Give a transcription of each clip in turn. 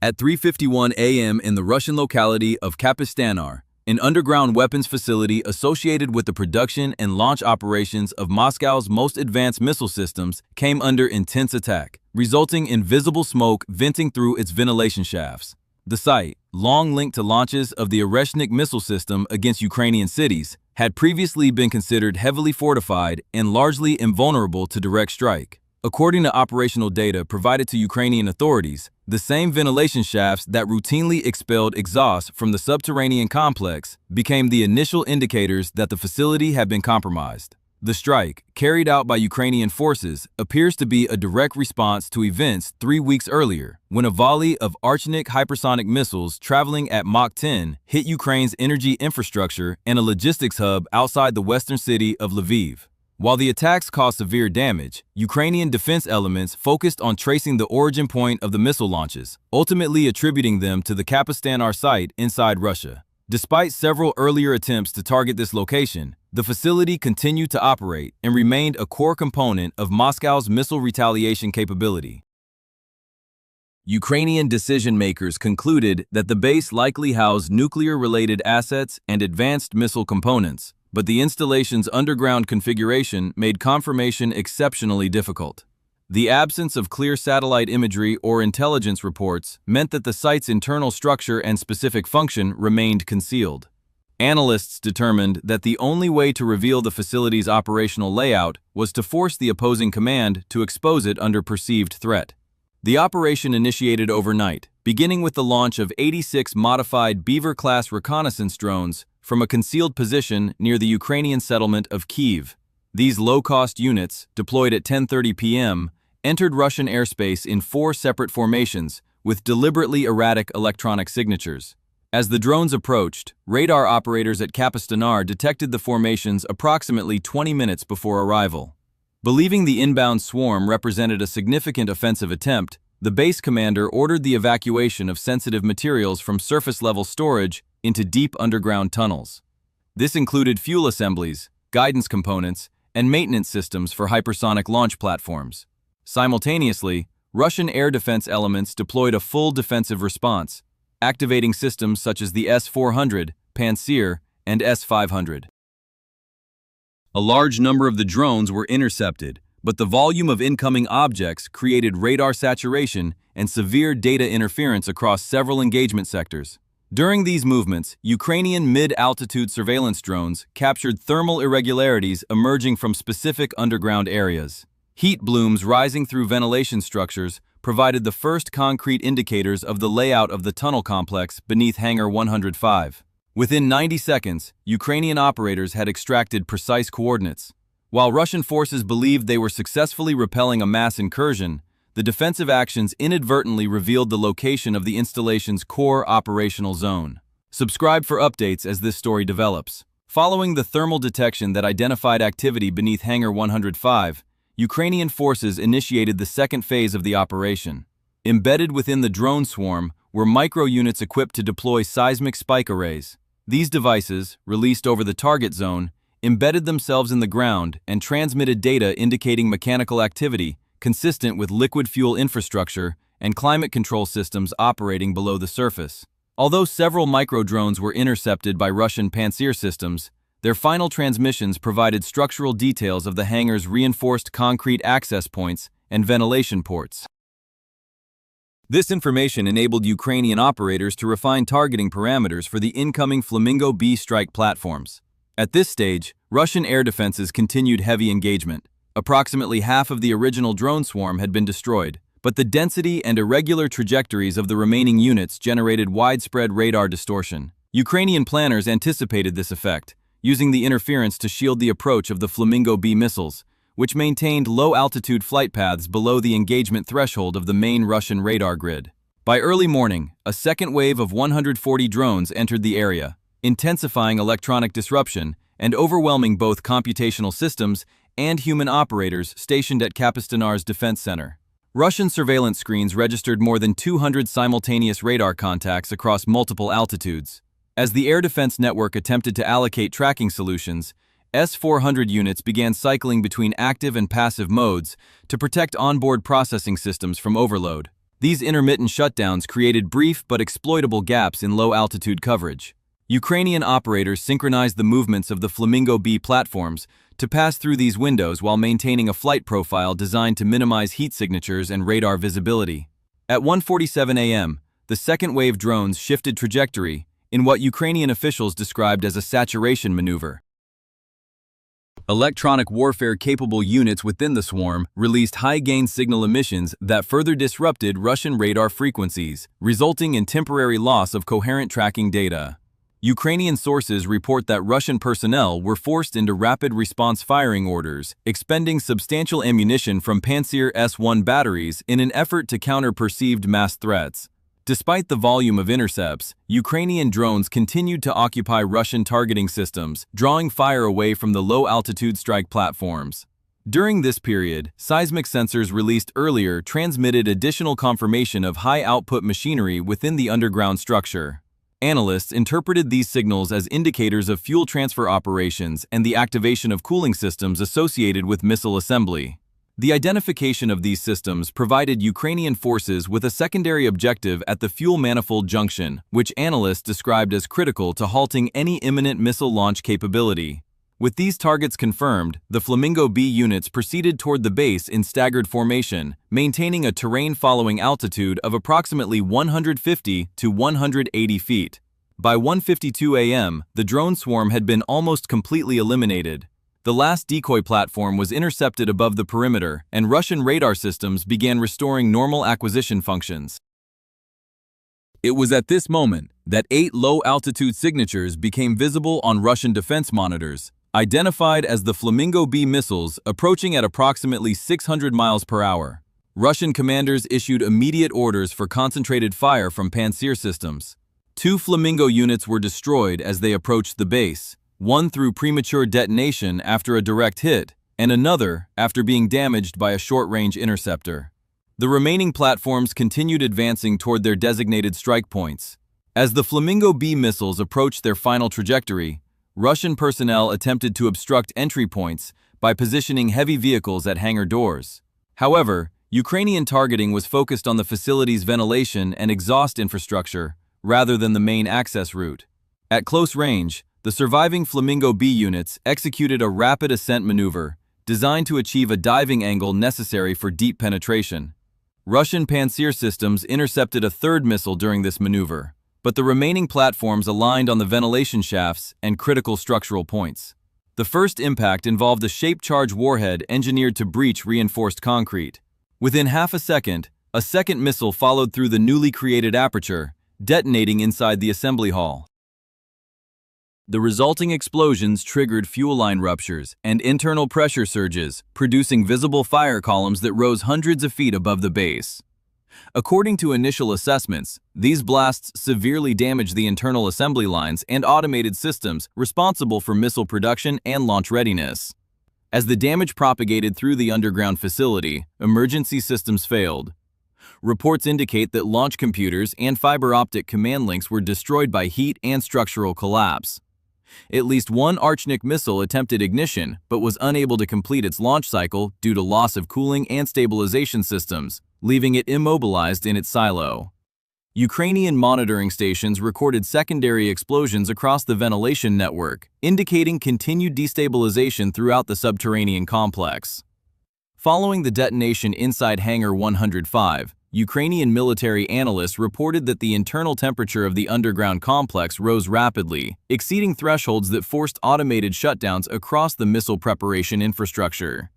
At 3:51 a.m. in the Russian locality of Kapistanar, an underground weapons facility associated with the production and launch operations of Moscow's most advanced missile systems, came under intense attack, resulting in visible smoke venting through its ventilation shafts. The site, long linked to launches of the Oreshnik missile system against Ukrainian cities, had previously been considered heavily fortified and largely invulnerable to direct strike. According to operational data provided to Ukrainian authorities, the same ventilation shafts that routinely expelled exhaust from the subterranean complex became the initial indicators that the facility had been compromised. The strike, carried out by Ukrainian forces, appears to be a direct response to events 3 weeks earlier, when a volley of Archnik hypersonic missiles traveling at Mach 10 hit Ukraine's energy infrastructure and a logistics hub outside the western city of Lviv. While the attacks caused severe damage, Ukrainian defense elements focused on tracing the origin point of the missile launches, ultimately attributing them to the Kapistanar site inside Russia. Despite several earlier attempts to target this location, the facility continued to operate and remained a core component of Moscow's missile retaliation capability. Ukrainian decision-makers concluded that the base likely housed nuclear-related assets and advanced missile components, but the installation's underground configuration made confirmation exceptionally difficult. The absence of clear satellite imagery or intelligence reports meant that the site's internal structure and specific function remained concealed. Analysts determined that the only way to reveal the facility's operational layout was to force the opposing command to expose it under perceived threat. The operation initiated overnight, beginning with the launch of 86 modified Beaver-class reconnaissance drones from a concealed position near the Ukrainian settlement of Kyiv. These low-cost units, deployed at 10:30 p.m., entered Russian airspace in 4 separate formations with deliberately erratic electronic signatures. As the drones approached, radar operators at Kapistanar detected the formations approximately 20 minutes before arrival. Believing the inbound swarm represented a significant offensive attempt, the base commander ordered the evacuation of sensitive materials from surface-level storage into deep underground tunnels. This included fuel assemblies, guidance components, and maintenance systems for hypersonic launch platforms. Simultaneously, Russian air defense elements deployed a full defensive response, activating systems such as the S-400, Pantsir, and S-500. A large number of the drones were intercepted, but the volume of incoming objects created radar saturation and severe data interference across several engagement sectors. During these movements, Ukrainian mid-altitude surveillance drones captured thermal irregularities emerging from specific underground areas. Heat blooms rising through ventilation structures provided the first concrete indicators of the layout of the tunnel complex beneath Hangar 105. Within 90 seconds, Ukrainian operators had extracted precise coordinates. While Russian forces believed they were successfully repelling a mass incursion, the defensive actions inadvertently revealed the location of the installation's core operational zone. Subscribe for updates as this story develops. Following the thermal detection that identified activity beneath Hangar 105, Ukrainian forces initiated the second phase of the operation. Embedded within the drone swarm were micro-units equipped to deploy seismic spike arrays. These devices, released over the target zone, embedded themselves in the ground and transmitted data indicating mechanical activity consistent with liquid fuel infrastructure and climate control systems operating below the surface. Although several micro-drones were intercepted by Russian Pantsir systems, their final transmissions provided structural details of the hangar's reinforced concrete access points and ventilation ports. This information enabled Ukrainian operators to refine targeting parameters for the incoming Flamingo-B strike platforms. At this stage, Russian air defenses continued heavy engagement. Approximately half of the original drone swarm had been destroyed, but the density and irregular trajectories of the remaining units generated widespread radar distortion. Ukrainian planners anticipated this effect, using the interference to shield the approach of the Flamingo-B missiles, which maintained low-altitude flight paths below the engagement threshold of the main Russian radar grid. By early morning, a second wave of 140 drones entered the area, intensifying electronic disruption and overwhelming both computational systems and human operators stationed at Kapistanar's defense center. Russian surveillance screens registered more than 200 simultaneous radar contacts across multiple altitudes. As the air defense network attempted to allocate tracking solutions, S-400 units began cycling between active and passive modes to protect onboard processing systems from overload. These intermittent shutdowns created brief but exploitable gaps in low-altitude coverage. Ukrainian operators synchronized the movements of the Flamingo-B platforms to pass through these windows while maintaining a flight profile designed to minimize heat signatures and radar visibility. At 1:47 a.m., the second-wave drones shifted trajectory in what Ukrainian officials described as a saturation maneuver. Electronic warfare-capable units within the swarm released high-gain signal emissions that further disrupted Russian radar frequencies, resulting in temporary loss of coherent tracking data. Ukrainian sources report that Russian personnel were forced into rapid response firing orders, expending substantial ammunition from Pantsir S-1 batteries in an effort to counter perceived mass threats. Despite the volume of intercepts, Ukrainian drones continued to occupy Russian targeting systems, drawing fire away from the low-altitude strike platforms. During this period, seismic sensors released earlier transmitted additional confirmation of high-output machinery within the underground structure. Analysts interpreted these signals as indicators of fuel transfer operations and the activation of cooling systems associated with missile assembly. The identification of these systems provided Ukrainian forces with a secondary objective at the fuel manifold junction, which analysts described as critical to halting any imminent missile launch capability. With these targets confirmed, the Flamingo-B units proceeded toward the base in staggered formation, maintaining a terrain-following altitude of approximately 150 to 180 feet. By 1:52 a.m., the drone swarm had been almost completely eliminated. The last decoy platform was intercepted above the perimeter, and Russian radar systems began restoring normal acquisition functions. It was at this moment that 8 low-altitude signatures became visible on Russian defense monitors, identified as the Flamingo-B missiles approaching at approximately 600 miles per hour. Russian commanders issued immediate orders for concentrated fire from Pantsir systems. 2 Flamingo units were destroyed as they approached the base, one through premature detonation after a direct hit, and another after being damaged by a short-range interceptor. The remaining platforms continued advancing toward their designated strike points. As the Flamingo-B missiles approached their final trajectory, Russian personnel attempted to obstruct entry points by positioning heavy vehicles at hangar doors. However, Ukrainian targeting was focused on the facility's ventilation and exhaust infrastructure rather than the main access route. At close range, the surviving Flamingo-B units executed a rapid ascent maneuver designed to achieve a diving angle necessary for deep penetration. Russian Pantsir systems intercepted a third missile during this maneuver, but the remaining platforms aligned on the ventilation shafts and critical structural points. The first impact involved a shape-charge warhead engineered to breach reinforced concrete. Within half a second missile followed through the newly created aperture, detonating inside the assembly hall. The resulting explosions triggered fuel line ruptures and internal pressure surges, producing visible fire columns that rose hundreds of feet above the base. According to initial assessments, these blasts severely damaged the internal assembly lines and automated systems responsible for missile production and launch readiness. As the damage propagated through the underground facility, emergency systems failed. Reports indicate that launch computers and fiber optic command links were destroyed by heat and structural collapse. At least one Archnik missile attempted ignition but was unable to complete its launch cycle due to loss of cooling and stabilization systems, leaving it immobilized in its silo. Ukrainian monitoring stations recorded secondary explosions across the ventilation network, indicating continued destabilization throughout the subterranean complex. Following the detonation inside Hangar 105, Ukrainian military analysts reported that the internal temperature of the underground complex rose rapidly, exceeding thresholds that forced automated shutdowns across the missile preparation infrastructure.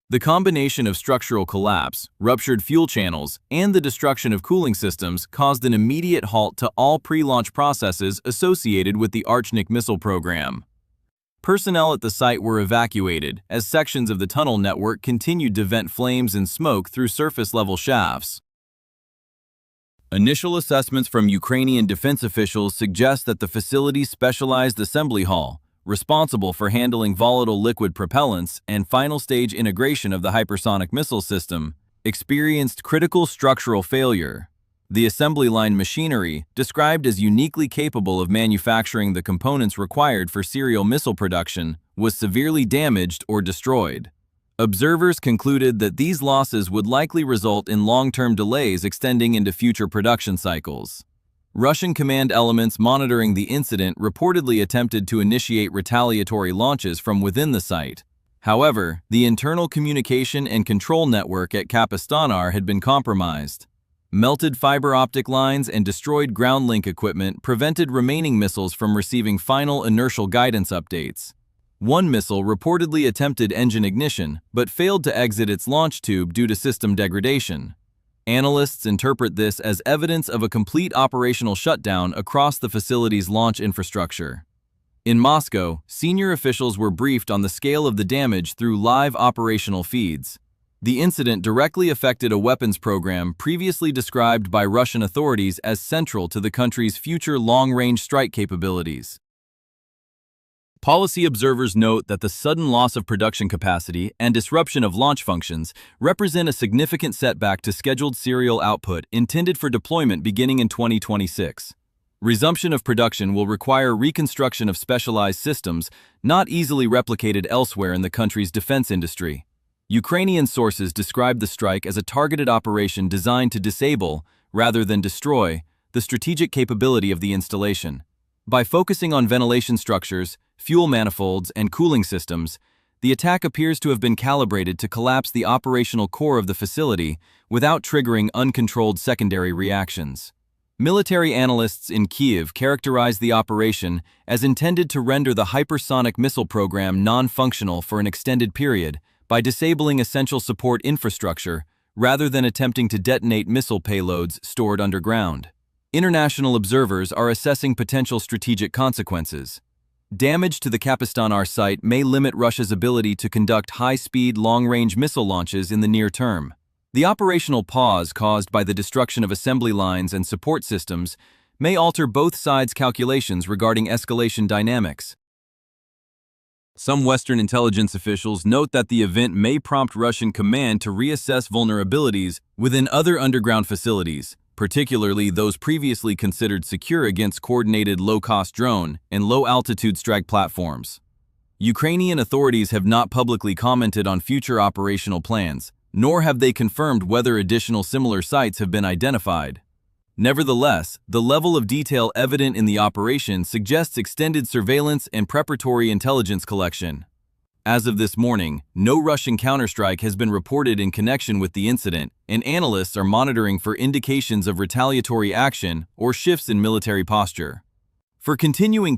The combination of structural collapse, ruptured fuel channels, and the destruction of cooling systems caused an immediate halt to all pre-launch processes associated with the Archnik missile program. Personnel at the site were evacuated as sections of the tunnel network continued to vent flames and smoke through surface-level shafts. Initial assessments from Ukrainian defense officials suggest that the facility's specialized assembly hall, responsible for handling volatile liquid propellants and final stage integration of the hypersonic missile system, experienced critical structural failure. The assembly line machinery, described as uniquely capable of manufacturing the components required for serial missile production, was severely damaged or destroyed. Observers concluded that these losses would likely result in long-term delays extending into future production cycles. Russian command elements monitoring the incident reportedly attempted to initiate retaliatory launches from within the site. However, the internal communication and control network at Kapistanar had been compromised. Melted fiber optic lines and destroyed ground link equipment prevented remaining missiles from receiving final inertial guidance updates. One missile reportedly attempted engine ignition, but failed to exit its launch tube due to system degradation. Analysts interpret this as evidence of a complete operational shutdown across the facility's launch infrastructure. In Moscow, senior officials were briefed on the scale of the damage through live operational feeds. The incident directly affected a weapons program previously described by Russian authorities as central to the country's future long-range strike capabilities. Policy observers note that the sudden loss of production capacity and disruption of launch functions represent a significant setback to scheduled serial output intended for deployment beginning in 2026. Resumption of production will require reconstruction of specialized systems not easily replicated elsewhere in the country's defense industry. Ukrainian sources describe the strike as a targeted operation designed to disable, rather than destroy, the strategic capability of the installation. By focusing on ventilation structures, fuel manifolds, and cooling systems, the attack appears to have been calibrated to collapse the operational core of the facility without triggering uncontrolled secondary reactions. Military analysts in Kyiv characterize the operation as intended to render the hypersonic missile program non-functional for an extended period by disabling essential support infrastructure rather than attempting to detonate missile payloads stored underground. International observers are assessing potential strategic consequences. Damage to the Kapistanar site may limit Russia's ability to conduct high-speed, long-range missile launches in the near term. The operational pause caused by the destruction of assembly lines and support systems may alter both sides' calculations regarding escalation dynamics. Some Western intelligence officials note that the event may prompt Russian command to reassess vulnerabilities within other underground facilities, particularly those previously considered secure against coordinated low-cost drone and low-altitude strike platforms. Ukrainian authorities have not publicly commented on future operational plans, nor have they confirmed whether additional similar sites have been identified. Nevertheless, the level of detail evident in the operation suggests extended surveillance and preparatory intelligence collection. As of this morning, no Russian counterstrike has been reported in connection with the incident, and analysts are monitoring for indications of retaliatory action or shifts in military posture. For continuing